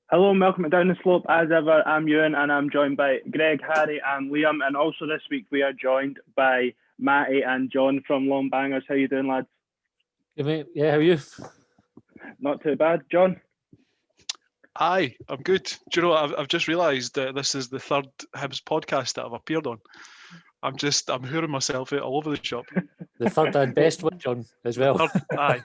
Hello and welcome to Down the Slope. As ever, I'm Ewan and I'm joined by Greg, Harry and Liam. And also this week we are joined by Matty and John from Longbangers. How you doing, lads? Good, mate. Yeah, how are you? Not too bad. John? Aye, I'm good. Do you know what? I've just realised that this is the third Hibs podcast that I've appeared on. I'm hearing myself out all over the shop. The third and best one, John, as well. Aye.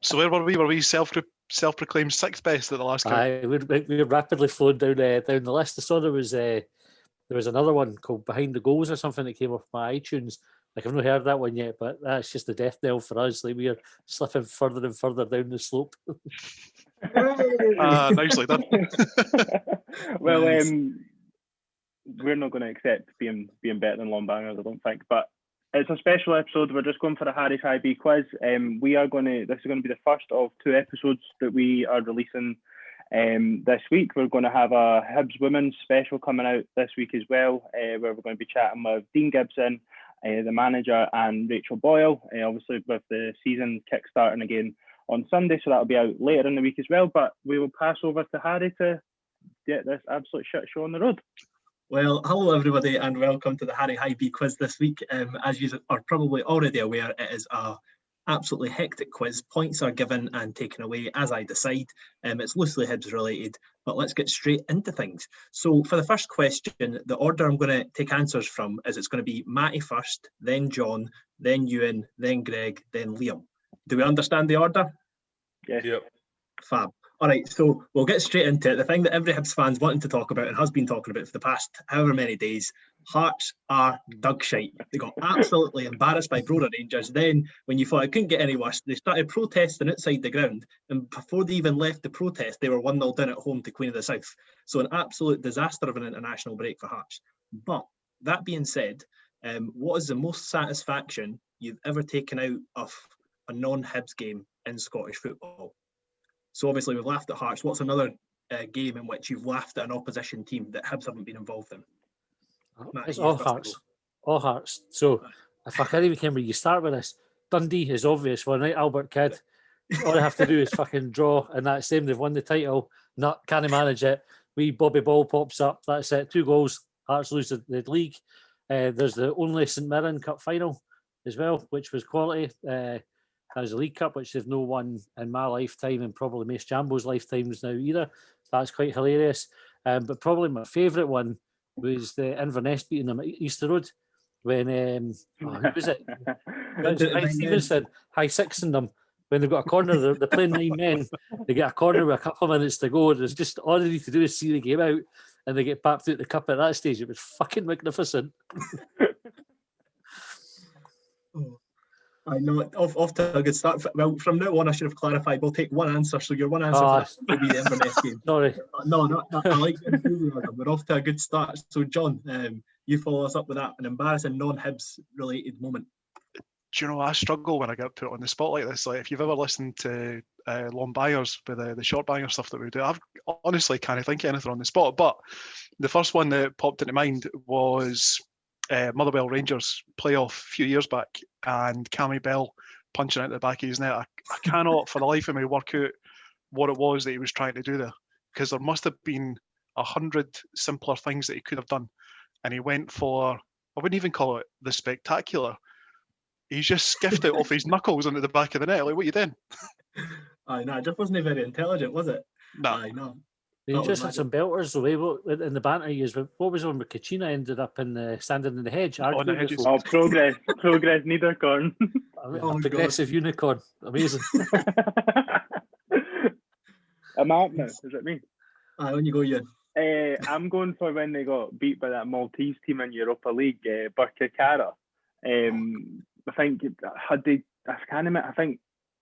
So where were we? Were we self-proclaimed sixth best at the last count? Aye, we're rapidly flowing down the list. I saw there was another one called Behind the Goals or something that came off my iTunes. Like, I've not heard that one yet, but that's just the death knell for us. Like, we are slipping further and further down the slope. Nicely done. Well, we're not going to accept being better than Longbangers, I don't think. But it's a special episode. We're just going for a Harry's Hibee quiz. This is going to be the first of two episodes that we are releasing this week. We're going to have a Hibs Women's special coming out this week as well, where we're going to be chatting with Dean Gibson, the manager, and Rachel Boyle, obviously with the season kick-starting again on Sunday, so that'll be out later in the week as well. But we will pass over to Harry to get this absolute shit show on the road. Well, hello everybody and welcome to the Harry Hibee quiz this week. As you are probably already aware, it is a absolutely hectic quiz. Points are given and taken away as I decide. It's loosely Hibs related, but let's get straight into things. So for the first question, the order I'm going to take answers from is it's going to be Matty first, then John, then Ewan, then Greg, then Liam. Do we understand the order? Yes. Yep. Fab. All right, so we'll get straight into it. The thing that every Hibs fan's wanting to talk about and has been talking about for the past however many days, Hearts are dug shite. They got absolutely embarrassed by Brora Rangers. Then, when you thought it couldn't get any worse, they started protesting outside the ground. And before they even left the protest, they were 1-0 down at home to Queen of the South. So an absolute disaster of an international break for Hearts. But that being said, what is the most satisfaction you've ever taken out of a non-Hibs game in Scottish football? So obviously we've laughed at Hearts. What's another game in which you've laughed at an opposition team that Hibs haven't been involved in? It's all Hearts. All Hearts. So if I can't even remember, you start with this. Dundee is obvious one, right? Albert Kidd. All they have to do is fucking draw, and that's them. They've won the title. Can't manage it. Wee Bobby Ball pops up. That's it. 2 goals. Hearts lose the league. There's the only St Mirren Cup final as well, which was quality. As a League Cup, which they've no won in my lifetime and probably Mace Jambo's lifetimes now either. That's quite hilarious. But probably my favourite one was the Inverness beating them at Easter Road when, who was it? High Stevenson, high sixing them. When they've got a corner, they're playing 9 men. They get a corner with a couple of minutes to go. There's just all they need to do is see the game out and they get papped out the cup at that stage. It was fucking magnificent. I know, off to a good start. Well, from now on, I should have clarified. We'll take one answer. So your one answer for this will be the Inverness game. Sorry. No, I like the enthusiasm. We're off to a good start. So, John, you follow us up with that, an embarrassing non-Hibs related moment. Do you know, I struggle when I get put on the spot like this. Like, if you've ever listened to Longbangers with the short banger stuff that we do, I've honestly can't think of anything on the spot. But the first one that popped into mind was Motherwell Rangers playoff a few years back, and Cammy Bell punching out the back of his net. I cannot for the life of me work out what it was that he was trying to do there, because there must have been 100 simpler things that he could have done, and he went for, I wouldn't even call it the spectacular. He just skiffed it off his knuckles into the back of the net. Like, what are you doing? Aye, no, it just wasn't very intelligent, was it? Nah. Aye, no. They just had some belters away in the banter years. What was on with Kachina ended up in standing in the hedge? On the hedges. Oh, progress Niederkorn. A progressive unicorn. Amazing. I'm out now. Is it me? Aye, on you go, Ewan. I'm going for when they got beat by that Maltese team in Europa League, Birkirkara. I think I think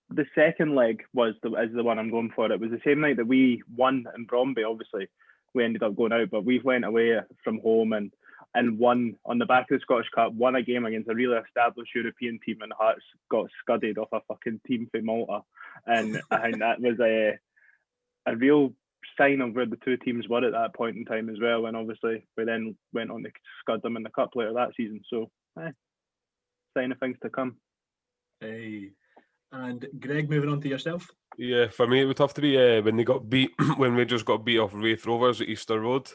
the second leg is the one I'm going for. It was the same night that we won in Bromby. Obviously, we ended up going out, but we went away from home and won on the back of the Scottish Cup, won a game against a really established European team, and Hearts got scudded off a fucking team from Malta. And I think that was a real sign of where the two teams were at that point in time as well. And obviously, we then went on to scud them in the cup later that season. So, sign of things to come. Hey. And Greg, moving on to yourself. Yeah, for me it would have to be when they got beat when Rangers got beat off Wraith Rovers at Easter Road.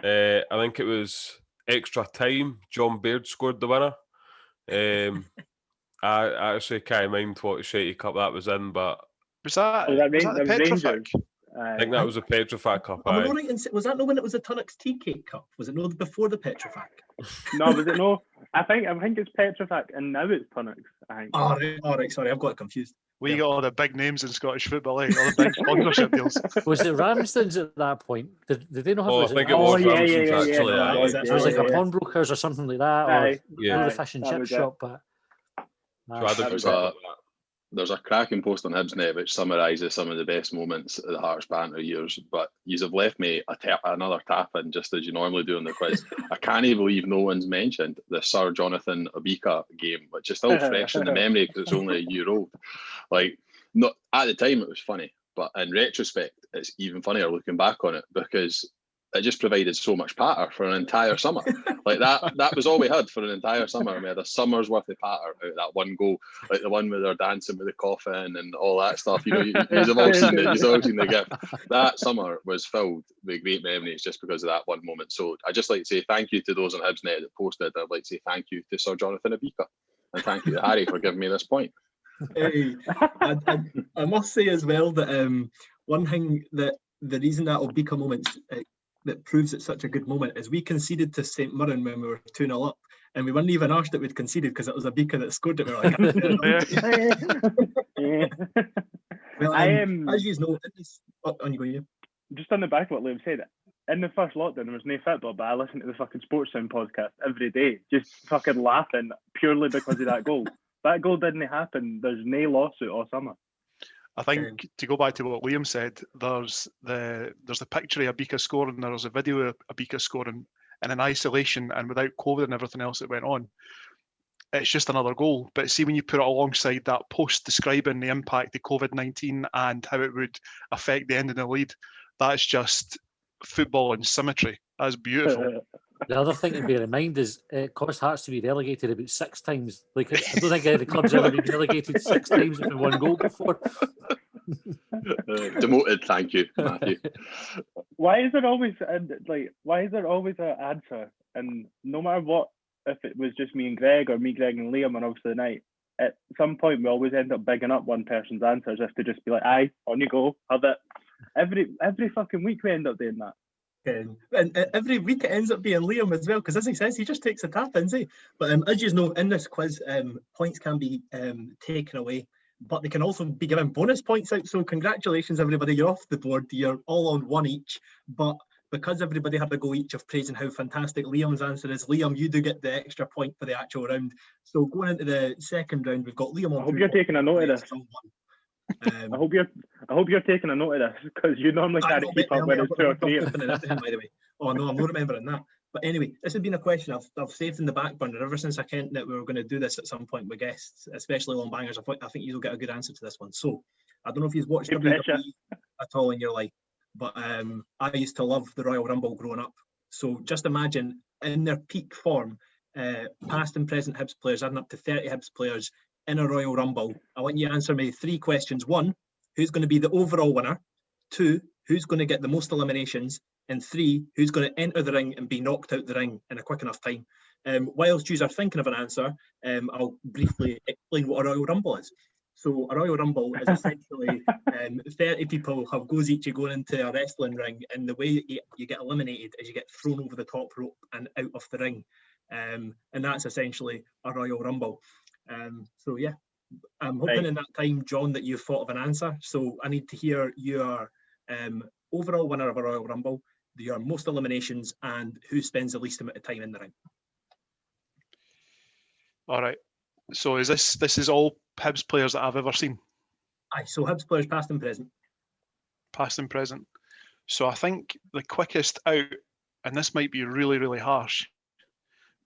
I think it was extra time. John Baird scored the winner. I actually can't mind what shitey cup that was in, but Was that that the was Petrofac? Rangers. I think that was a Petrofac Cup. Am I not right in was that no when it was the Tunnocks Tea Cake Cup? Was it no before the Petrofac? No, was it no? I think it's Petrofac, and now it's Tunnocks. I think. All right. Sorry, I've got it confused. We got all the big names in Scottish football, all the big sponsorship deals. Was it Ramsden's at that point? Did they not have? Oh, I think it was Ramsden's actually. It was like a pawnbrokers or something like that, or the fish and chip shop. But there's a cracking post on Hibsnet which summarises some of the best moments of the Hearts banter years, but you have left me another tap in just as you normally do on the quiz. I can't believe no one's mentioned the Sir Jonathan Obika game, which is still fresh in the memory because it's only a year old. Like, not at the time it was funny, but in retrospect it's even funnier looking back on it because it just provided so much patter for an entire summer. Like that was all we had for an entire summer. We had a summer's worth of patter out of that one goal, like the one where they're dancing with the coffin and all that stuff. You know, you've all seen it. You've all seen the gift. That summer was filled with great memories just because of that one moment. So I just like to say thank you to those on Hibsnet that posted. I'd like to say thank you to Sir Jonathan Obika and thank you to Harry for giving me this point. Hey, I must say as well that one thing that the reason that Obika moment's that proves it's such a good moment is we conceded to St Mirren when we were 2-0 up, and we weren't even arsed that we'd conceded because it was Obika that scored it. We were like, well, as you know, on you go, yeah. Just on the back of what Liam said, in the first lockdown there was no football, but I listened to the fucking Sports Sound podcast every day, just fucking laughing purely because of that goal. That goal didn't happen. There's no lawsuit all summer. I think to go back to what Liam said, there's the picture of Obika scoring, there's a video of Obika scoring in an isolation and without COVID and everything else that went on. It's just another goal. But see, when you put it alongside that post describing the impact of COVID-19 and how it would affect the end of the lead, that's just football and symmetry. That's beautiful. The other thing to bear in mind is it caused Hearts to be relegated about 6 times. Like, I don't think any of the clubs ever been relegated 6 times with one goal before. Demoted, thank you, Matthew. Why is there always an answer? And no matter what, if it was just me and Greg or me, Greg and Liam, and obviously the night, at some point we always end up bigging up one person's answers as to just be like, aye, on you go, have it. Every fucking week we end up doing that. And every week it ends up being Liam as well, because as he says, he just takes a tap in, see. But as you know, in this quiz, points can be taken away, but they can also be given bonus points out. So congratulations, everybody, you're off the board. You're all on 1 each, but because everybody had a go each of praising how fantastic Liam's answer is, Liam, you do get the extra point for the actual round. So going into the second round, we've got Liam on. I hope you're taking a note of this. I hope you're taking a note of this because you normally can't keep up with it 2 or 3. By the way, oh no, I'm not remembering that. But anyway, this has been a question I've saved in the back burner ever since I kent that we were going to do this at some point with guests, especially Longbangers. I think you'll get a good answer to this one. So I don't know if you've watched WWE at all in your life, but I used to love the Royal Rumble growing up. So just imagine in their peak form, past and present Hibs players, adding up to 30 Hibs players in a Royal Rumble. I want you to answer me 3 questions. 1, who's going to be the overall winner? 2, who's going to get the most eliminations? And 3, who's going to enter the ring and be knocked out the ring in a quick enough time? Whilst you are thinking of an answer, I'll briefly explain what a Royal Rumble is. So a Royal Rumble is essentially 30 people have goes each going into a wrestling ring, and the way you get eliminated is you get thrown over the top rope and out of the ring. And that's essentially a Royal Rumble. So yeah, I'm hoping in that time, John, that you've thought of an answer. So I need to hear your overall winner of a Royal Rumble, your most eliminations, and who spends the least amount of time in the ring. All right. So is this is all Hibs players that I've ever seen? Aye, so Hibs players past and present. Past and present. So I think the quickest out, and this might be really, really harsh,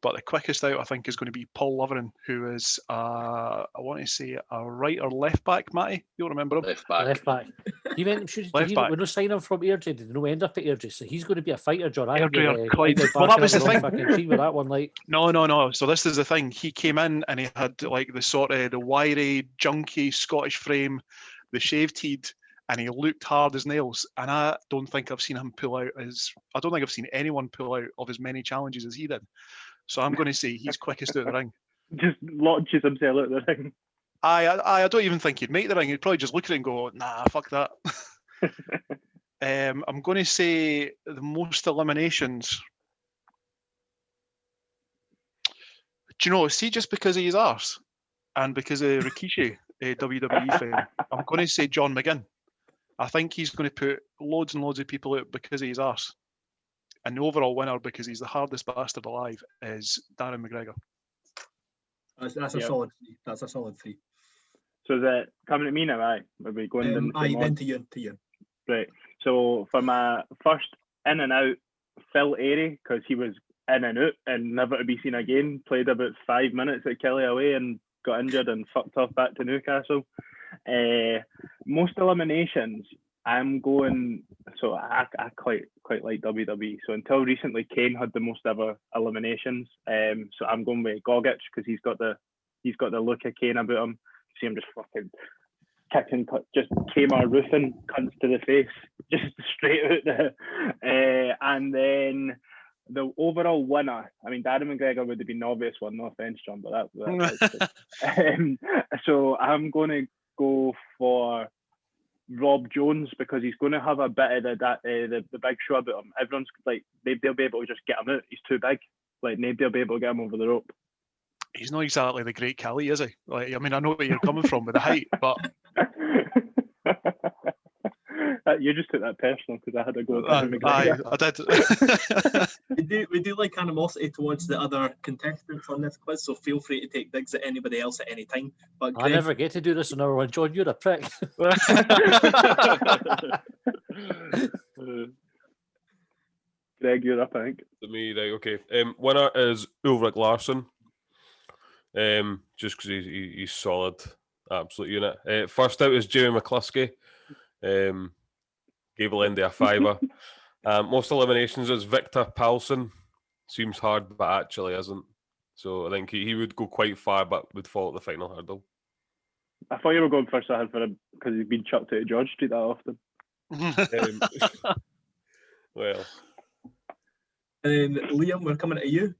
But the quickest out, I think, is going to be Paul Loveren, who is, I want to say, a right or left back, Matty. You'll remember him. Left back. Left back. He went. We're not signing him from Airdrie. Did no end up at Airdrie, so he's going to be a fighter, John. Airdrie or Clyde. Well, that was the thing. Fucking tree with that one, like. No. So this is the thing. He came in and he had like the sort of the wiry, junky Scottish frame, the shaved head, and he looked hard as nails. And I don't think I've seen him pull out I don't think I've seen anyone pull out of as many challenges as he did. So I'm going to say he's quickest out of the ring. Just launches himself out the ring. I don't even think he'd make the ring. He'd probably just look at it and go, nah, fuck that. I'm going to say the most eliminations. Do you know, see, just because of his arse and because of Rikishi, WWE fame, I'm going to say John McGinn. I think he's going to put loads and loads of people out because of his arse. And the overall winner, because he's the hardest bastard alive, is Darren McGregor. That's a solid 3. That's a solid 3. So is it coming to me now, aye? Are we going then to you. Right. So for my first in and out, Phil Airy, because he was in and out and never to be seen again, played about 5 minutes at Kelly away and got injured and fucked off back to Newcastle. Most eliminations, I'm going, so I quite like WWE. So until recently, Kane had the most ever eliminations. So I'm going with Gogic because he's got the look of Kane about him. See him just fucking kicking, just Kmart roofing cunts to the face, just straight out there. And then the overall winner, I mean, Darren McGregor would have been the obvious one, no offense, John, but that's so I'm going to go for Rob Jones because he's going to have a bit of the big show about him. Everyone's like, they'll be able to just get him out. He's too big. Like, nobody will be able to get him over the rope. He's not exactly the great Kelly, is he? Like, I mean, I know where you're coming from with the height, but you just took that personal because I had to go. I did. we do like animosity towards the other contestants on this quiz, so feel free to take digs at anybody else at any time. But Greg, I never get to do this on our one. John, you're a prick. Greg, you're up, I think. To me, right, okay. Winner is Ulrich Larsson. Just because he's solid, absolute unit. First out is Jamie McCluskey. Gave Lindy a fiver. Most eliminations is Victor Palsson. Seems hard, but actually isn't. So I think he would go quite far, but would fall at the final hurdle. I thought you were going first ahead for him because he's been chucked out of George Street that often. Well. And Liam, we're coming to you.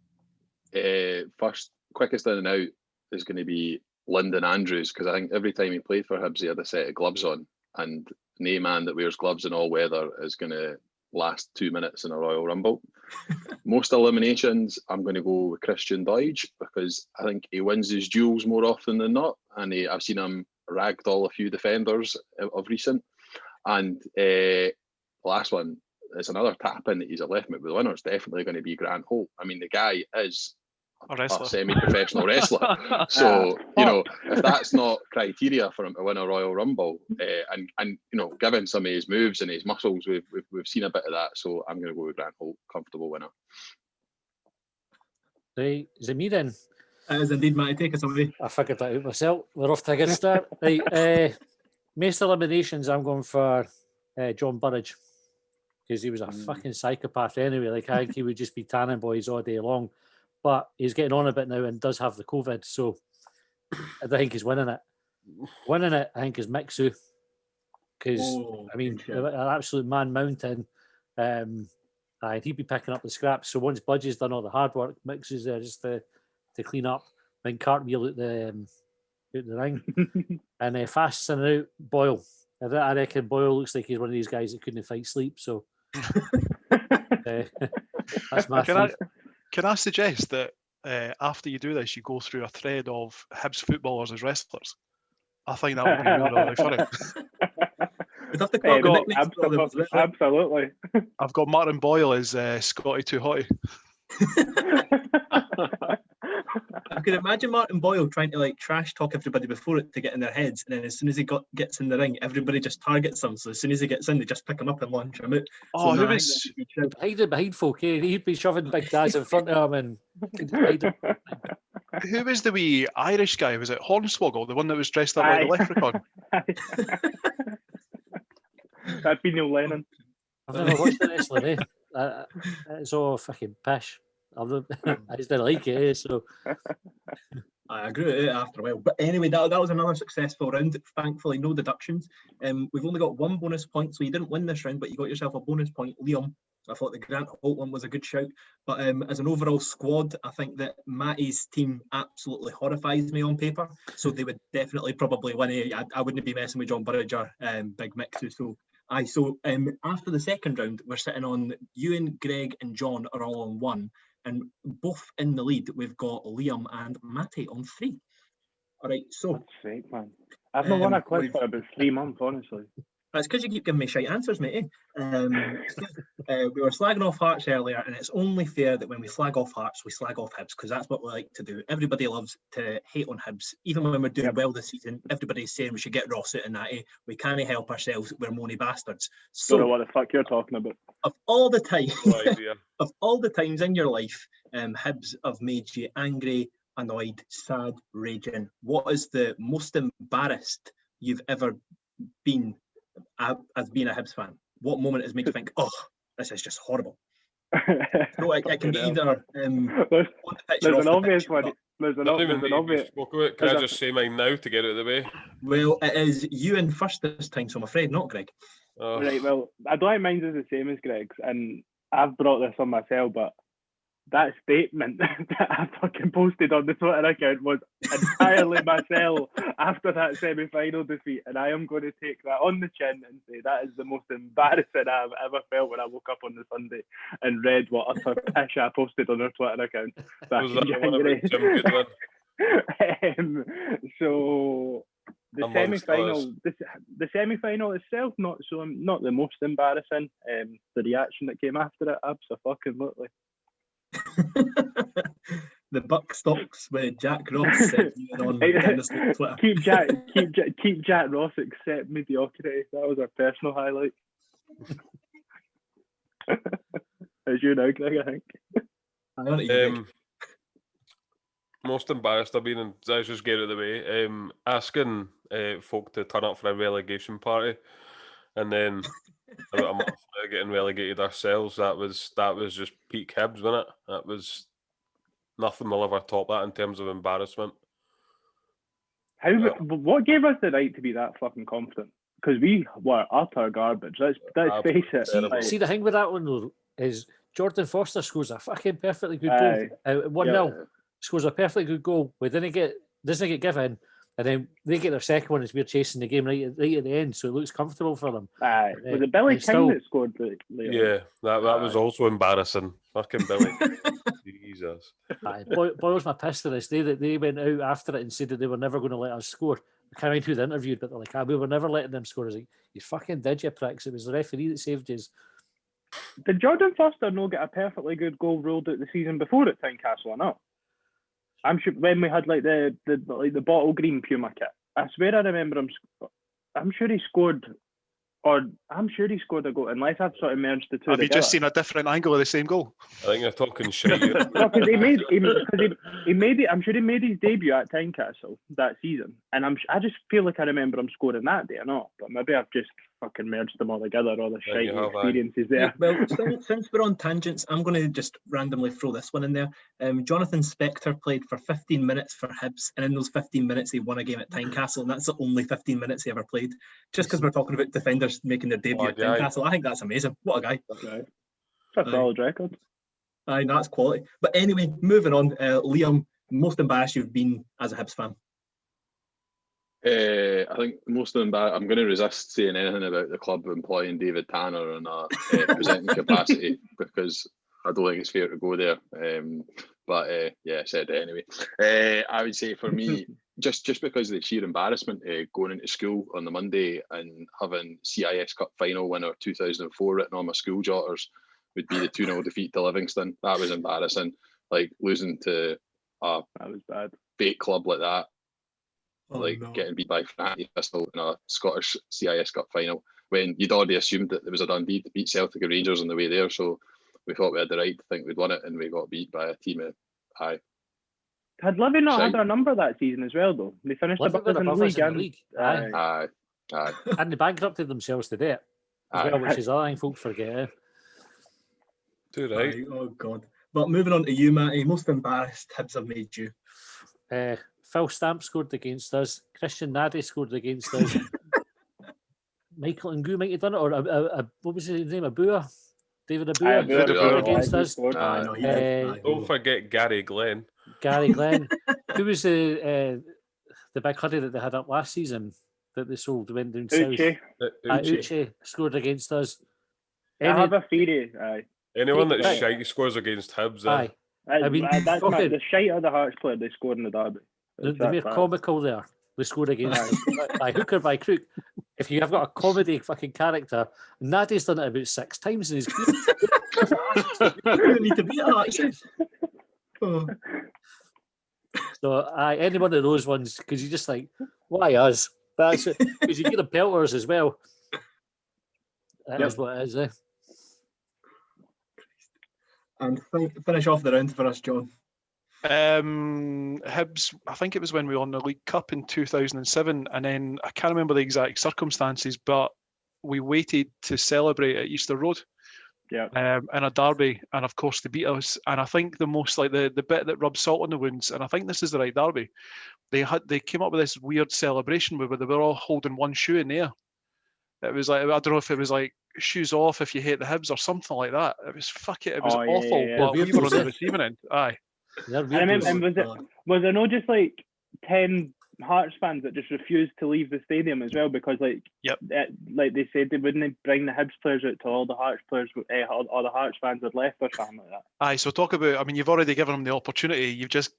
First, quickest in and out is going to be Lyndon Andrews because I think every time he played for Hibs, he had a set of gloves on, and no man that wears gloves in all weather is going to last 2 minutes in a Royal Rumble. Most eliminations, I'm going to go with Christian Deutsch because I think he wins his duels more often than not, and I've seen him ragdoll a few defenders of recent. And the last one is another tap-in that he's a left mid with the winner. It's definitely going to be Grant Holt. I mean, the guy is a semi-professional wrestler. So, you know, if that's not criteria for him to win a Royal Rumble, and you know, given some of his moves and his muscles, we've seen a bit of that. So I'm going to go with Grant Holt, comfortable winner. Right, is it me then? It is indeed, Matty. Take us away. I figured that out myself. We're off to a good start. Right, most eliminations, I'm going for John Burridge because he was a fucking psychopath anyway. Like, I think he would just be tanning boys all day long. But he's getting on a bit now and does have the COVID, so I think he's winning it. Winning it, I think, is Mixu. Because, I mean, an absolute man mountain. And he'd be picking up the scraps. So once Budge's done all the hard work, Mixu's there just to clean up. Then cartwheel out the ring. And fast in and out, Boyle. I reckon Boyle looks like he's one of these guys that couldn't fight sleep. So that's my thing. Can I suggest that after you do this, you go through a thread of Hibs footballers as wrestlers? I think that would be really funny. Absolutely. I've got Martin Boyle as Scotty Too Hotty. could imagine Martin Boyle trying to like trash talk everybody before it to get in their heads, and then as soon as he gets in the ring, everybody just targets him. So as soon as he gets in, they just pick him up and launch him out. Oh, so, who nah, was Behind folk, eh? He'd be shoving big Daz in front of him and hide him. who was the wee Irish guy? Was it Hornswoggle, the one that was dressed up like a leprechaun? That'd be Neil Lennon. I've never watched the wrestling, eh? It's all fucking pish. I just didn't like it, eh? So I agree with it after a while. But anyway, that was another successful round. Thankfully, no deductions. We've only got 1 bonus point, so you didn't win this round, but you got yourself a bonus point, Liam. I thought the Grant Holt one was a good shout. But as an overall squad, I think that Matty's team absolutely horrifies me on paper. So they would definitely probably win. I wouldn't be messing with John Burridger, Big Mixu. So after the second round, we're sitting on Ewan, Greg, and John are all on 1. And both in the lead, we've got Liam and Matty on 3. All right, so... That's sake, man. I've not won a quiz for about 3 months, honestly. That's because you keep giving me shite answers, mate. We were slagging off Hearts earlier, and it's only fair that when we slag off Hearts, we slag off Hibs, because that's what we like to do. Everybody loves to hate on Hibs. Even when we're doing well this season, everybody's saying we should get Ross out in that, eh? We can't help ourselves, we're moany bastards. So, Don't know what the fuck you're talking about. of all the time, No idea. of all the times in your life, Hibs have made you angry, annoyed, sad, raging, what is the most embarrassed you've ever been as being a Hibs fan? What moment has made you think, oh, this is just horrible? So it can be either there's an obvious one. There's an obvious. Can I just say mine now to get it out of the way? Well, it is you in first this time, so I'm afraid not Greg. Oh. Right, well, I don't think mine's is the same as Greg's, and I've brought this on myself, but that statement that I fucking posted on the Twitter account was entirely myself after that semi-final defeat, and I am going to take that on the chin and say that is the most embarrassing I've ever felt when I woke up on the Sunday and read what utter pish I posted on our Twitter account back Was in that the one January. about Jim Goodwin? So the semi-final, the semi-final itself, not the most embarrassing. The reaction that came after it, absolutely. The buck stops with Jack Ross said on Twitter. keep Jack Ross accept mediocrity. That was our personal highlight. As you know, Greg, I think. Most embarrassed I've been, and let's just get it out of the way. Asking folk to turn up for a relegation party, and then about a month later getting relegated ourselves. That was just peak Hibs, wasn't it? That was nothing will ever top that in terms of embarrassment. What gave us the right to be that fucking confident? Because we were utter garbage. Let's face it. See, the thing with that one though is Jordan Foster scores a fucking perfectly good goal. 1-0 scores a perfectly good goal. We doesn't get given, and then they get their second one as we're chasing the game right at the end, so it looks comfortable for them. Was it Billy King that scored later? Yeah, that was also embarrassing. Fucking Billy. Jesus. Boyle's my piss to this day that they went out after it and said that they were never going to let us score. I can't remember who they interviewed, but they're like, we were never letting them score. I was like, you fucking did, you pricks. It was the referee that saved you. Did Jordan Foster not get a perfectly good goal ruled out the season before at Tynecastle or not? I'm sure when we had like the bottle green Puma kit, I swear I remember him. I'm sure he scored a goal, unless I've sort of merged the two. Have you just seen a different angle of the same goal? I think you're talking shit. No, because he made it. I'm sure he made his debut at Tynecastle that season, and I just feel like I remember him scoring that day or not. But maybe I've just fucking merged them all together, all the shite experiences there. Well, since we're on tangents, I'm going to just randomly throw this one in there. Jonathan Spector played for 15 minutes for Hibs, and in those 15 minutes, he won a game at Tynecastle, and that's the only 15 minutes he ever played. Just because we're talking about defenders making their debut at Tynecastle, I think that's amazing. What a guy. Okay. That's a solid record. Aye, that's quality. But anyway, moving on. Liam, most embarrassed you've been as a Hibs fan? I think most of them. I'm going to resist saying anything about the club employing David Tanner in a presenting capacity because I don't think it's fair to go there. But I said it anyway. I would say for me, just because of the sheer embarrassment going into school on the Monday and having CIS Cup final winner 2004 written on my school jotters would be the 2-0 defeat to Livingston. That was embarrassing. Like losing to a That was bad. fake club like that, Oh, no. getting beat by Frankie Pistol in a Scottish CIS Cup final, when you'd already assumed that there was a Dundee to beat Celtic and Rangers on the way there. So we thought we had the right to think we'd won it, and we got beat by a team of Had Livy not Shite. had a number that season as well, though? They finished Livy above were us in the above us league. in the league. Aye. Aye. And they bankrupted themselves to do it as Aye. well, which is the other thing folks forget. Eh? Too right. Aye, oh God. But moving on to you, Matty, most embarrassed Hibs have made you. Phil Stamp scored against us. Christian Nadi scored against us. Michael Ngoo might have done it, or what was his name? Abua? David Abua Abua scored Abua. against us. Aye, no, he did. Aye. Don't forget Gary Glenn. Gary Glenn. Who was the big hoodie that they had up last season that they sold went down south? Uche. Uche scored against us. I have a theory. Aye. Anyone that's Aye. shite scores against Hibs. Aye. I mean, that's talking- the shite of the Hearts player they scored in the derby. The That's mere bad. comical there. They scored against us by hook or by crook. If you have got a comedy fucking character, Nadi's done it about 6 times in his career. You don't need to be at Hearts. Oh. So any one of those ones, because you just like, why us? That's it. Because you get the pelters as well. That is what it is, eh? And finish off the round for us, John. Hibs, I think it was when we won the League Cup in 2007, and then I can't remember the exact circumstances, but we waited to celebrate at Easter Road. Yeah. In a derby, and of course they beat us. And I think the most like the bit that rubs salt on the wounds, and I think this is the right derby. They came up with this weird celebration where they were all holding one shoe in the air. It was like, I don't know if it was like shoes off if you hate the Hibs or something like that. It was it was awful. Yeah. But we were on the receiving end. Aye. They're I remember, weirdos. and was there no just like 10 Hearts fans that just refused to leave the stadium as well because like they said they wouldn't bring the Hibs players out till all the Hearts players, all the Hearts fans had left or something like that. Aye, so talk about, I mean, you've already given them the opportunity. You've just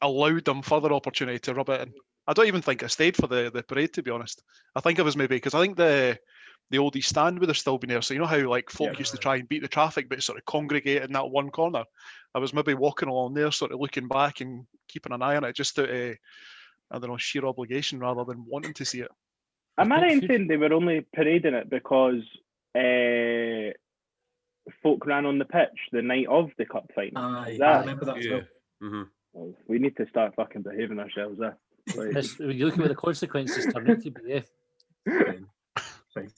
allowed them further opportunity to rub it in. I don't even think I stayed for the parade, to be honest. I think it was maybe because I think the old East Stand would have still been there. So you know how like folk used to try and beat the traffic, but sort of congregate in that one corner. I was maybe walking along there, sort of looking back and keeping an eye on it, just out of, I don't know, sheer obligation rather than wanting to see it. Am I right in saying they were only parading it because folk ran on the pitch the night of the cup final? Aye, I remember that as well. Mm-hmm. Well, we need to start fucking behaving ourselves there. Like, When you look at what the consequences turn out to be, Right.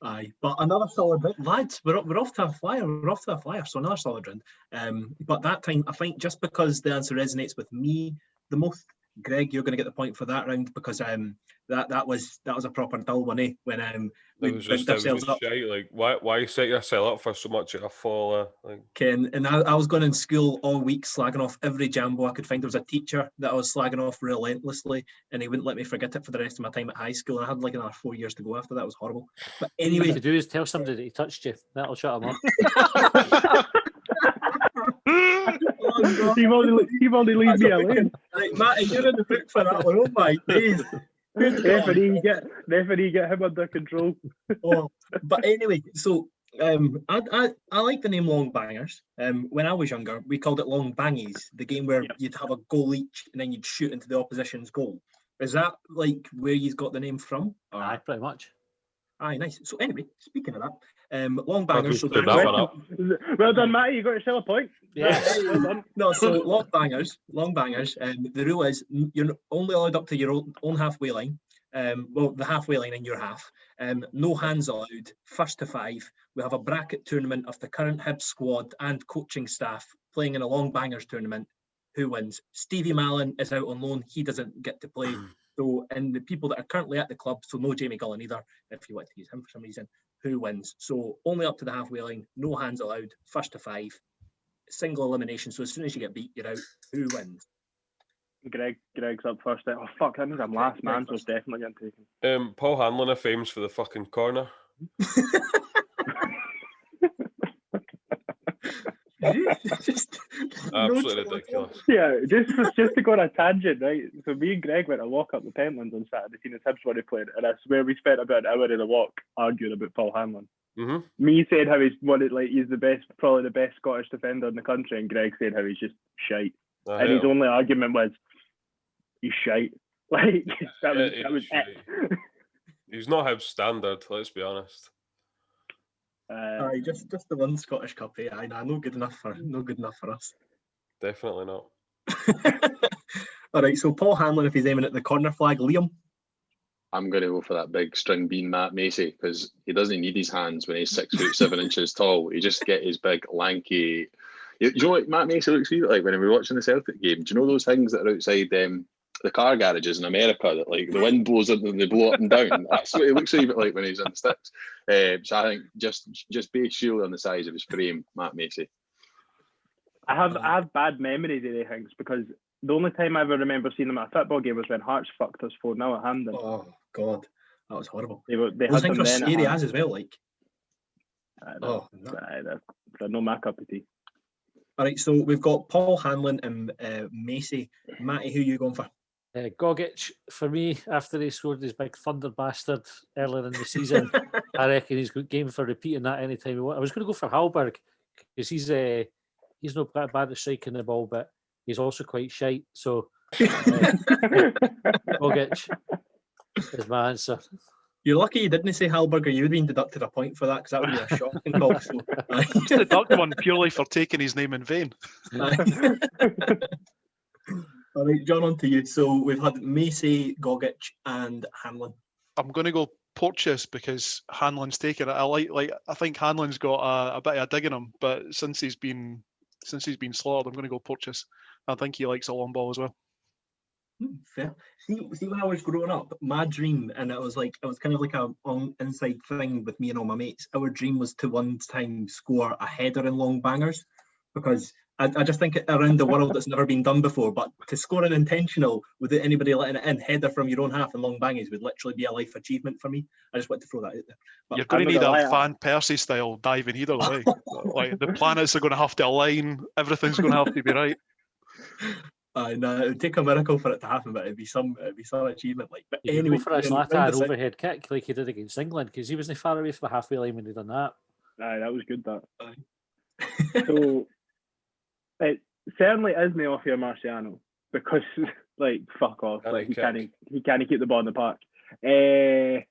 Aye, but another solid round. Lads, we're off to a flyer. We're off to a flyer, so another solid round. But that time, I think just because the answer resonates with me the most, Greg, you're going to get the point for that round because that was a proper dull one, eh? When we built ourselves up. Shite. Like why set yourself up for so much of a fall? Like Ken, and I was going in school all week slagging off every jambo I could find. There was a teacher that I was slagging off relentlessly, and he wouldn't let me forget it for the rest of my time at high school. And I had like another 4 years to go after that. It was horrible. But anyway, what to do is tell somebody that he touched you. That'll shut him up. You've only leave me alone. Right, Matty, you're in the book for that one. Oh my days. Referee, get him under control. Oh, but anyway, so I like the name Longbangers. When I was younger, we called it Longbangies, the game where you'd have a goal each and then you'd shoot into the opposition's goal. Is that like where you've got the name from? Aye, pretty much. Aye, nice. So anyway, speaking of that, Longbangers. So Cleared that one up. Well done, Matty. You got yourself a point. Yeah. Well done. No, so Longbangers. The rule is you're only allowed up to your own halfway line. Well, the halfway line in your half. No hands allowed. First to 5. We have a bracket tournament of the current Hibs squad and coaching staff playing in a Longbangers tournament. Who wins? Stevie Mallon is out on loan. He doesn't get to play. So, and the people that are currently at the club, so no Jamie Gullen either, if you want to use him for some reason, who wins? So only up to the halfway line, no hands allowed, first to 5, single elimination. So as soon as you get beat, you're out. Who wins? Greg's up first. Oh fuck, that means I'm last man, so it's definitely getting taken. Paul Hanlon of Fame's for the fucking corner. Just Absolutely ridiculous. Yeah, just to go on a tangent, right? So me and Greg went a walk up the Pentlands on Saturday, seeing as Hibs were playing, and I swear we spent about an hour in a walk arguing about Paul Hanlon. Mm-hmm. Me saying how he's the best, probably the best Scottish defender in the country, and Greg saying how he's just shite. and his only argument was, he's shite. Like, that was it. He's not Hibs standard, let's be honest. Just the one Scottish Cup, I know, no good enough for us. Definitely not. All right, so Paul Hanlon, if he's aiming at the corner flag, Liam. I'm going to go for that big string bean Matt Macy, because he doesn't need his hands when he's 6'7" tall. He just get his big lanky. Do you know what Matt Macy looks like when we were watching the Celtic game? Do you know those things that are outside the car garages in America that like the wind blows in and they blow up and down? That's what he looks a bit like when he's in the sticks. So I think just based surely on the size of his frame, Matt Macy. I have bad memories of these things, because the only time I ever remember seeing them at a football game was when Hearts fucked us 4-0 at Hampden. Oh God, that was horrible. They Those things were scary as well. Like, they're no my cup of tea. All right, so we've got Paul Hanlon and Macy. Matty, who are you going for? Gogic, for me, after he scored his big thunder bastard earlier in the season, I reckon he's got game for repeating that anytime he wants. I was going to go for Hallberg, because he's not that bad at striking the ball, but he's also quite shite. So Gogic is my answer. You're lucky you didn't say Hallberg, or you would have been deducted a point for that, because that would be a shocking call. So, just deduct one purely for taking his name in vain. All right, John, on to you. So we've had Macy, Gogic, and Hanlon. I'm going to go Porteous, because Hanlon's taken it. I think Hanlon's got a bit of a dig in him, but since he's been slaughtered, I'm going to go Porteous. I think he likes a long ball as well. Fair. See, when I was growing up, my dream, and it was kind of like a inside thing with me and all my mates. Our dream was to one time score a header in Longbangers, because I just think around the world it's never been done before. But to score an intentional without anybody letting it in, header from your own half in Longbangers would literally be a life achievement for me. I just want to throw that out there. But you're going to need a Van Persie style diving either way. Like, the planets are going to have to align. Everything's going to have to be right. No, it would take a miracle for it to happen, but it'd be some achievement. Like, but anyway, go for a Zlatan overhead kick like he did against England, because he wasn't far away from the halfway line when he done that. Aye, that was good. That. So it certainly isn't off here, Marciano, because like fuck off, like he can't keep the ball in the park. I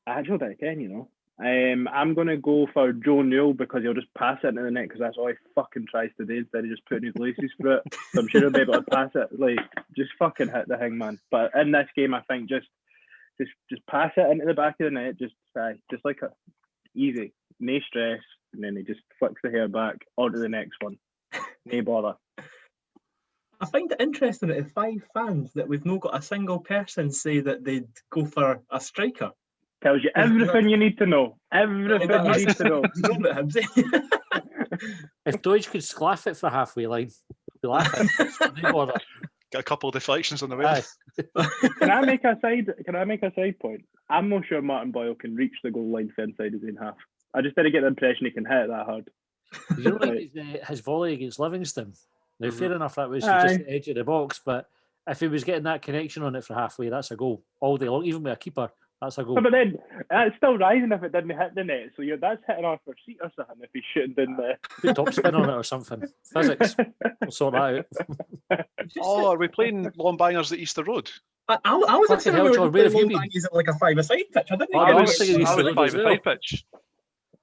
actually think I can, you know. I'm going to go for Joe Newell, because he'll just pass it into the net, because that's all he fucking tries to do, instead of just putting his laces through it. So I'm sure he'll be able to pass it. Like, just fucking hit the thing, man. But in this game, I think just pass it into the back of the net, just like a easy, no stress, and then he just flicks the hair back onto the next one. No bother. I find it interesting that 5 fans that we've not got a single person say that they'd go for a striker. Tells you everything you need to know. Everything you need to know. If Deutsch could sclaff it for halfway line, he'd be laughing. Got a couple of deflections on the way. Can I make a side point? I'm not sure Martin Boyle can reach the goal line for inside his own half. I just didn't get the impression he can hit it that hard. You know, like his volley against Livingston. Now, fair enough, that was just the edge of the box, but if he was getting that connection on it for halfway, that's a goal all day long, even with a keeper. That's a goal. But then it's still rising if it didn't hit the net. So that's hitting off our seat or something if he's shooting down there. Put top spin on it or something. Physics. We'll sort that out. Are we playing Longbangers at Easter Road? I was thinking we were playing Longbangers at like a 5-a-side pitch. I didn't think I was thinking Easter Road 5-a-side pitch.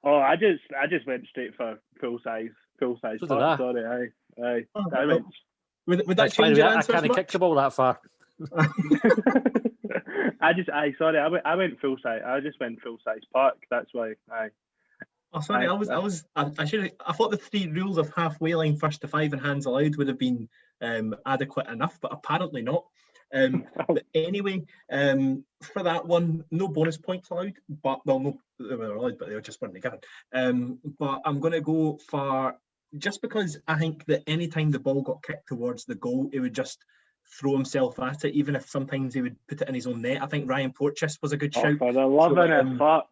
Oh, I just went straight for full size so part. Sorry, aye. Would that change your answer? I can't kick the ball that far. I went full size. I just went full size park. That's why. Oh, sorry. I thought the 3 rules of halfway line, first to 5, and hands allowed would have been adequate enough, but apparently not. But anyway, for that one, no bonus points allowed. But no, they were allowed, but they just weren't given. But I'm going to go for, just because I think that any time the ball got kicked towards the goal, it would just throw himself at it, even if sometimes he would put it in his own net. I think Ryan Porteous was a good shout. For the love of it, fuck.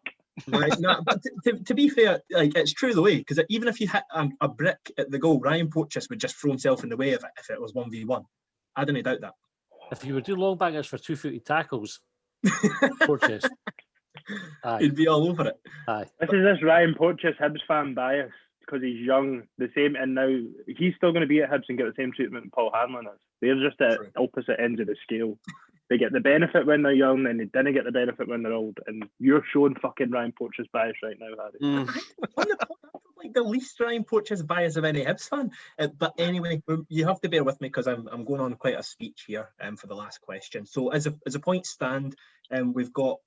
Right, but to be fair, like, it's true the way, because even if you hit a brick at the goal, Ryan Porteous would just throw himself in the way of it if it was 1v1. I don't doubt that. If you were doing Longbangers for 2-footed tackles, Porteous, he'd be all over it. Aye. This is Ryan Porteous Hibs fan bias. because he's young. The same, and now he's still going to be at Hibs and get the same treatment Paul Hanlon is. They're just at opposite ends of the scale. They get the benefit when they're young, and they didn't get the benefit when they're old. And you're showing fucking Ryan Porteous bias right now, Harry. Like the least Ryan Porteous bias of any Hibs fan. But anyway, you have to bear with me because I'm going on quite a speech here for the last question. So as a point stand, we've got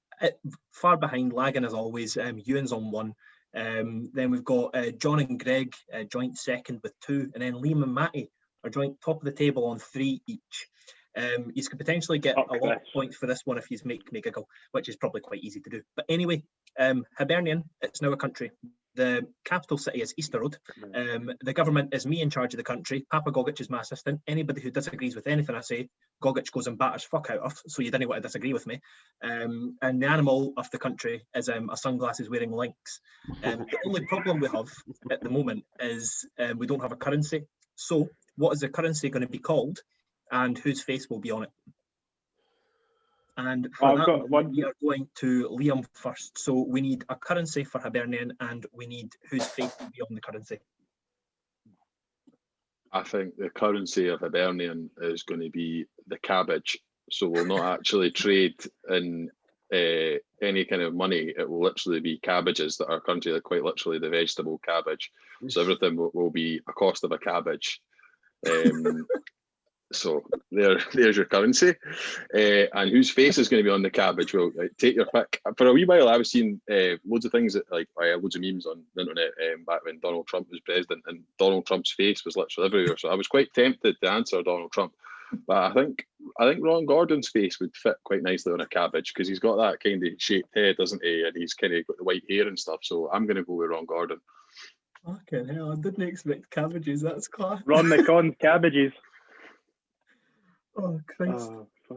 far behind, lagging as always. Ewan's on 1. Then we've got John and Greg joint second with 2, and then Liam and Matty are joint top of the table on 3 each. You could potentially get a lot of points for this one if you make me giggle, which is probably quite easy to do. But anyway, Hibernian, it's now a country. The capital city is Easter Road. The government is me in charge of the country. Papa Gogic is my assistant. Anybody who disagrees with anything I say, Gogic goes and batters fuck out of, so you didn't want to disagree with me. And the animal of the country is a sunglasses wearing lynx. The only problem we have at the moment is we don't have a currency. So what is the currency going to be called, and whose face will be on it? And for we are going to Liam first. So we need a currency for Hibernian, and we need whose face will be on the currency. I think the currency of Hibernian is going to be the cabbage. So we'll not actually trade in any kind of money. It will literally be cabbages that are currently quite literally the vegetable cabbage. So everything will be a cost of a cabbage. So there's your currency. And whose face is going to be on the cabbage? Well, take your pick. For a wee while, I was seeing loads of things, loads of memes on the internet back when Donald Trump was president, and Donald Trump's face was literally everywhere. So I was quite tempted to answer Donald Trump. But I think Ron Gordon's face would fit quite nicely on a cabbage, because he's got that kind of shaped head, doesn't he? And he's kind of got the white hair and stuff. So I'm going to go with Ron Gordon. Fucking hell, I didn't expect cabbages. That's class. Ron McConn's cabbages. Oh, Christ.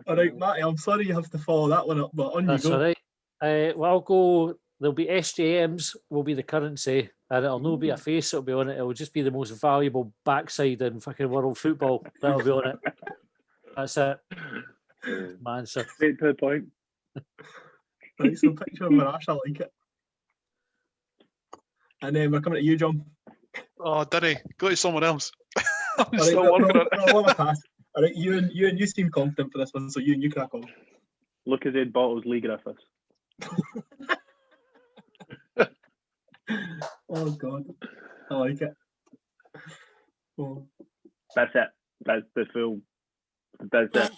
All right, Matty, I'm sorry you have to follow that one up, but on That's you go. all right. Well, I'll go. There'll be SJMs will be the currency, and it'll not be a face that'll be on it. It'll just be the most valuable backside in fucking world football that'll be on it. That's it. My answer. Straight to the point. Right, so picture of Marash, I like it. And then we're coming to you, John. Oh, Diddy, go to someone else. I'm All still right, working on it. I'll have a pass. All right, you seem confident for this one, so you crack on. Lucozade bottles, Lee Griffiths. Oh God, I like it. Oh. That's it. That's the full. That's it.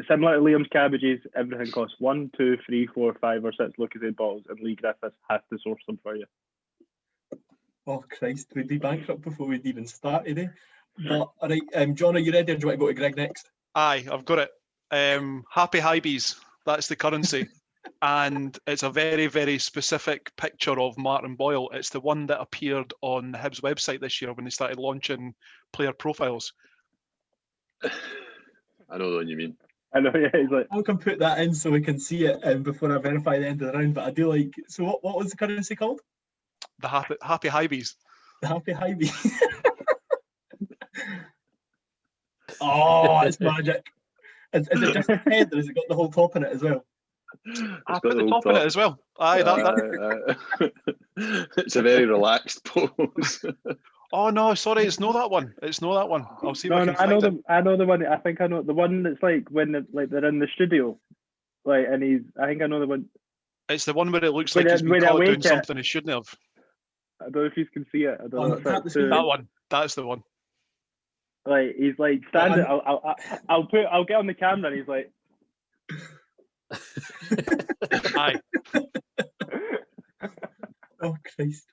Similar to Liam's cabbages, everything costs 1, 2, 3, 4, 5, or 6 Lucozade bottles, and Lee Griffiths has to source them for you. Oh Christ, we'd be bankrupt before we'd even started, eh? But all right, John, are you ready, or do you want to go to Greg next? Aye, I've got it. Happy Hibees, that's the currency. And it's a very, very specific picture of Martin Boyle. It's the one that appeared on the Hibs website this year when they started launching player profiles. I know the one you mean. I know, yeah, he's like... I can put that in so we can see it before I verify the end of the round, but I do like... So what was the currency called? The Happy Hibees. The Happy Hibee. Oh, it's magic. Is it just the head, or has it got the whole top in it as well? I put the top in it as well. Aye, it's a very relaxed pose. Oh no, sorry, it's not that one. It's not that one. I'll see if I can find it. I know the one. I think I know the one that's like when they're in the studio, like, and I think I know the one. It's the one where it looks like he's been caught doing something he shouldn't have. I don't know if you can see it. I don't know if that one. That's the one. Like he's like standing. I'll get on the camera, and he's like. Aye. Oh Christ.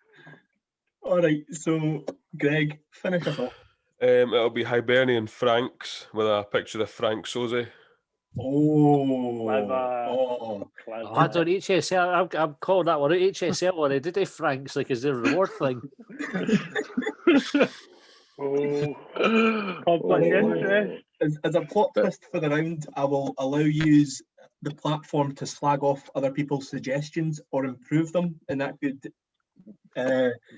All right, so Greg, finish us off. It'll be Hibernian Franks with a picture of Frank Soze. Oh, clever. I don't HSL. I'm calling that one out. HSL already. Did they Franks like as a reward thing? Complex interest. As a plot twist for the round, I will allow you the platform to slag off other people's suggestions or improve them, and that could.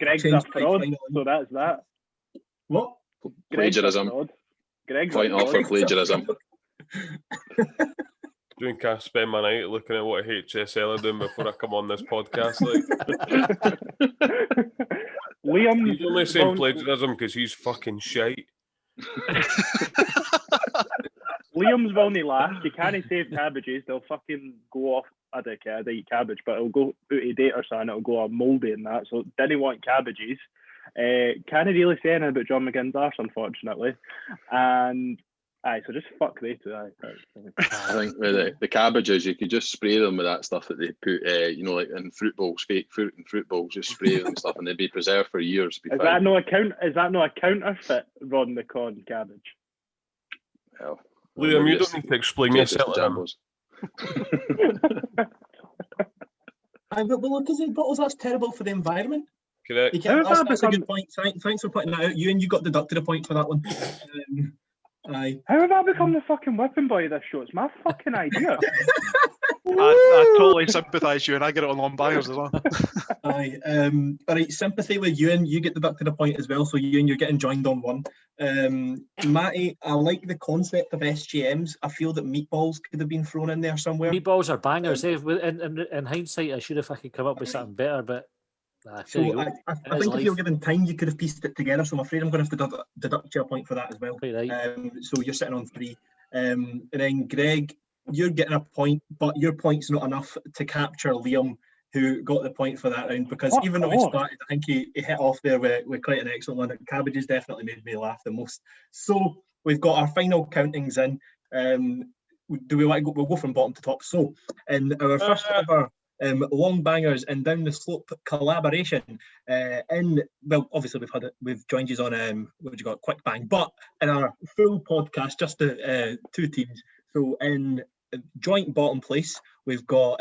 Greg's a fraud, so that's that. What? Plagiarism. Greg's point off for plagiarism. Doing can't spend my night looking at what HSL are doing before I come on this podcast. Like, Liam's he's only saying plagiarism because he's fucking shite. Liam's will not last. You can't save cabbages. They'll fucking go off. I don't care. They eat cabbage, but it'll go out of date or something. It'll go all mouldy and that. So didn't want cabbages. Can't really say anything about John McGinn's arse, unfortunately. And so just fuck they two. I think with the cabbages, you could just spray them with that stuff that they put, like in fruit bowls, fake fruit and fruit bowls. Just spray them and stuff, and they'd be preserved for years. Is that no a counterfeit, Ron the Con cabbage? Well, Liam, you don't need to explain yourself. Well, because in bottles, that's terrible for the environment. Correct. That's a good point. Thanks for putting that out. You got deducted a point for that one. Aye. How have I become the fucking whipping boy of this show? It's my fucking idea. I totally sympathise you, and I get it on Longbangers as well. Aye. All right, sympathy with Ewan. You get deducted a point as well, so Ewan, you're getting joined on one. Matty, I like the concept of SGMs. I feel that meatballs could have been thrown in there somewhere. Meatballs are bangers. In hindsight, I should have fucking come up with something better, but I think if you were given time, you could have pieced it together. So I'm afraid I'm going to have to deduct you a point for that as well. Right. So you're sitting on 3. And then Greg, you're getting a point, but your point's not enough to capture Liam, who got the point for that round, because even though he started, I think he hit off there with quite an excellent one. Cabbages definitely made me laugh the most. So we've got our final countings in. Do we want to go? We'll go from bottom to top. So in our first ever Longbangers and Down the Slope collaboration, obviously we've joined you on Quick Bang, but in our full podcast, just the 2 teams. So in joint bottom place, we've got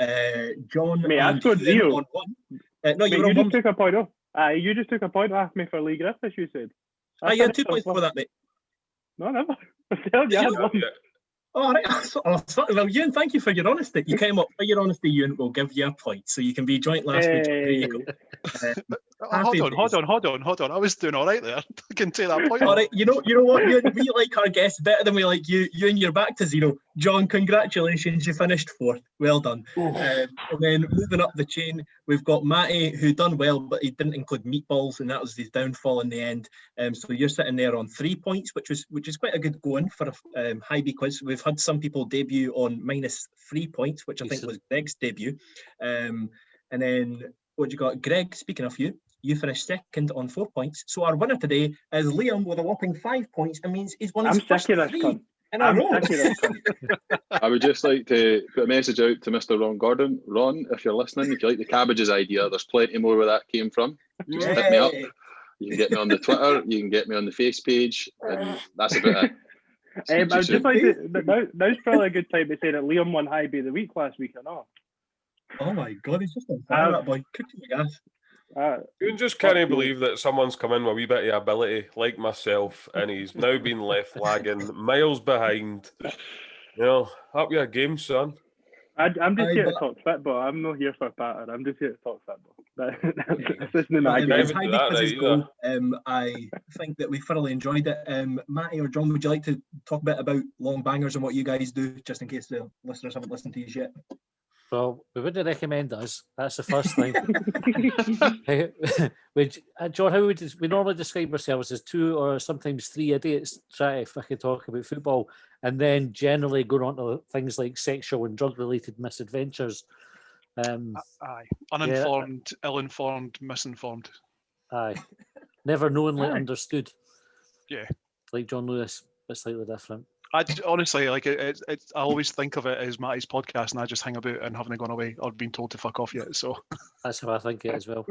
John. Mate, I scored 0 on 1. No, you just took a point off. You just took a point off me for Lee Griffiths, you said. You had 2 points for that, mate. No, never. I told you. All right. Well, Ewan, thank you for your honesty. You came up for your honesty, Ewan. We'll give you a point, so you can be joint last week. There you go. Hold on. I was doing all right there. I can take that point. All right. You know what, Ewan? We like our guests better than we like you. Ewan, you're back to 0. John, congratulations. You finished 4th. Well done. And then moving up the chain, we've got Matty, who done well, but he didn't include meatballs, and that was his downfall in the end. So you're sitting there on 3 points, which is quite a good going for a Hibee quiz. We've had some people debut on -3 points, which I think was Greg's debut. And then what you got, Greg? Speaking of you finished 2nd on 4 points. So our winner today is Liam with a whopping 5 points. It means he's won his first 3 in a row. I would just like to put a message out to Mr. Ron Gordon. Ron, if you're listening, if you like the cabbages idea, there's plenty more where that came from. Just hit me up. You can get me on the Twitter, you can get me on the face page, and that's about it. I would just like to, now's probably a good time to say that Liam won Hibee of the week last week or not. Oh my God, he's just on fire, that boy. Cooking the gas. You just can't believe that someone's come in with a wee bit of ability, like myself, and he's now been left lagging miles behind. Up your game, son. I'm just here to talk football. I'm not here for patter. I'm just here to talk football. This isn't my game. I think that we thoroughly enjoyed it. Matty or John, would you like to talk a bit about Longbangers and what you guys do, just in case the listeners haven't listened to you yet? Well, we wouldn't recommend us. That's the first thing. John, how would we normally describe ourselves as 2 or sometimes 3 idiots trying to fucking talk about football, and then generally going on to things like sexual and drug-related misadventures. Aye, uninformed, ill-informed, misinformed. Aye, never knowingly understood. Yeah, like John Lewis, but slightly different. I honestly like it. I always think of it as Matty's podcast, and I just hang about and haven't gone away or been told to fuck off yet. So that's how I think it as well.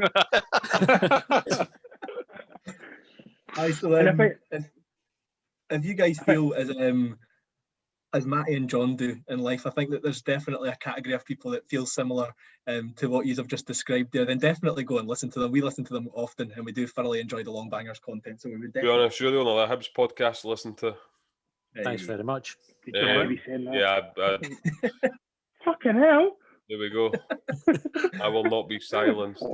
If you guys feel as Matty and John do in life, I think that there's definitely a category of people that feel similar to what you have just described there. Then definitely go and listen to them. We listen to them often, and we do thoroughly enjoy the Longbangers content. So we would be honest, you're the only Hibs podcast to listen to. Thanks very much. Fucking hell. There we go. I will not be silenced.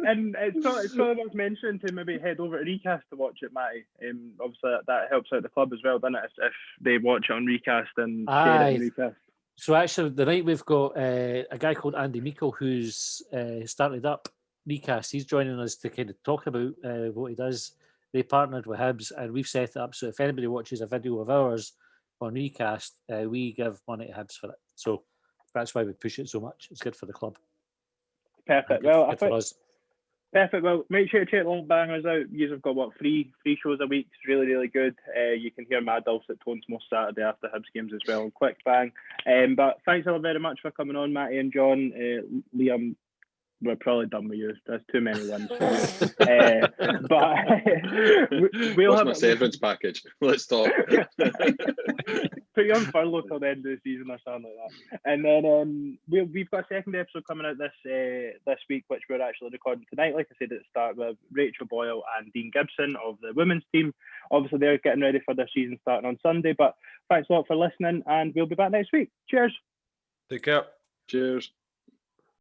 And it's probably worth mentioning to maybe head over to Recast to watch it, Matty. Obviously that helps out the club as well, doesn't it? If they watch it on Recast and share it in Recast. So actually, tonight we've got a guy called Andy Meikle who's started up Recast. He's joining us to kind of talk about what he does. They partnered with Hibs, and we've set it up so if anybody watches a video of ours on Recast, we give money to Hibs for it. So that's why we push it so much. It's good for the club. Perfect. Well, for us. Perfect. Well, make sure to check Longbangers out. You've got three shows a week. It's really, really good. You can hear my dulcet tones most Saturday after Hibs games as well. Quick bang. But thanks all very much for coming on, Matty and John. Liam, we're probably done with you. There's too many wins. But we'll have my severance package. Let's talk. Put you on furlough till the end of the season or something like that. And then we've got a second episode coming out this week, which we're actually recording tonight. Like I said at the start, with Rachel Boyle and Dean Gibson of the women's team. Obviously, they're getting ready for their season starting on Sunday. But thanks a lot for listening, and we'll be back next week. Cheers. Take care. Cheers.